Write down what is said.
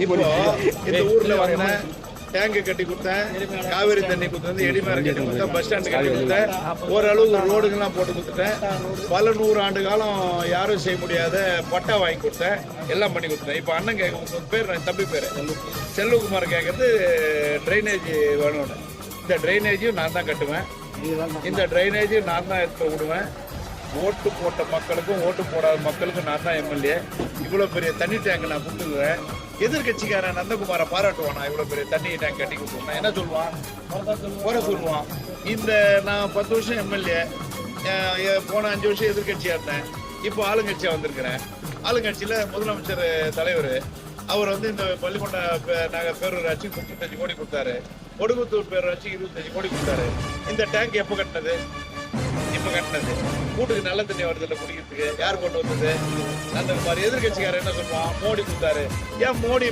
இப்போ இந்த ஊர்ல வந்தேன், டேங்கு கட்டி கொடுத்தேன், காவேரி தண்ணி கொடுத்து எடிமேரம் கட்டி கொடுத்தேன், பஸ் ஸ்டாண்டு கட்டி கொடுத்தேன், ஓரளவுக்கு ரோடுங்கெல்லாம் போட்டு கொடுத்துட்டேன். பல 100 ஆண்டு காலம் யாரும் செய்ய முடியாத பட்டா வாங்கி கொடுத்தேன், எல்லாம் பண்ணி கொடுத்தேன். இப்போ அண்ணன் கேட்க பேர் என் தம்பி பேர் செல்வகுமார் கேட்கறது ட்ரைனேஜ் வேணும்னு. இந்த ட்ரைனேஜையும் நான் தான் கட்டுவேன், இந்த ட்ரைனேஜையும் நான் தான் எடுத்து விடுவேன். ஓட்டு போட்ட மக்களுக்கும் ஓட்டு போடாத மக்களுக்கும் நான் தான் எம்எல்ஏ. இவ்வளோ பெரிய தண்ணி டேங்க் நான் கொடுத்துருவேன். எதிர்கட்சிக்காரன் நந்தகுமாரை பாராட்டுவானா? இவ்வளோ பெரிய தண்ணி டேங்க் கட்டி கொடுத்துருவேன். என்ன சொல்லுவான்? குறை சொல்லுவான். இந்த நான் 10 வருஷம் எம்எல்ஏ, போன 5 வருஷம் எதிர்கட்சியாக இருந்தேன், இப்போ ஆளுங்கட்சியாக வந்திருக்கிறேன். ஆளுங்கட்சியில் முதலமைச்சர் தலைவர் அவர் வந்து இந்த பள்ளிக்கொண்ட நாங்கள் பேரூராட்சிக்கு 35 கோடி கொடுத்தாரு, கொடுகுத்தூர் பேரூராட்சிக்கு 25 கோடி கொடுத்தாரு. இந்த டேங்க் எப்போ கட்டினது? இப்போ கட்டினது. வீட்டுக்கு நல்ல தண்ணி வருது இல்லை குடிக்கிறதுக்கு? யார் கொண்டு வந்தது? அந்த மாதிரி எதிர்கட்சிக்காரர் என்ன சொல்லுவான்? மோடி கொடுத்தாரு. ஏன் மோடி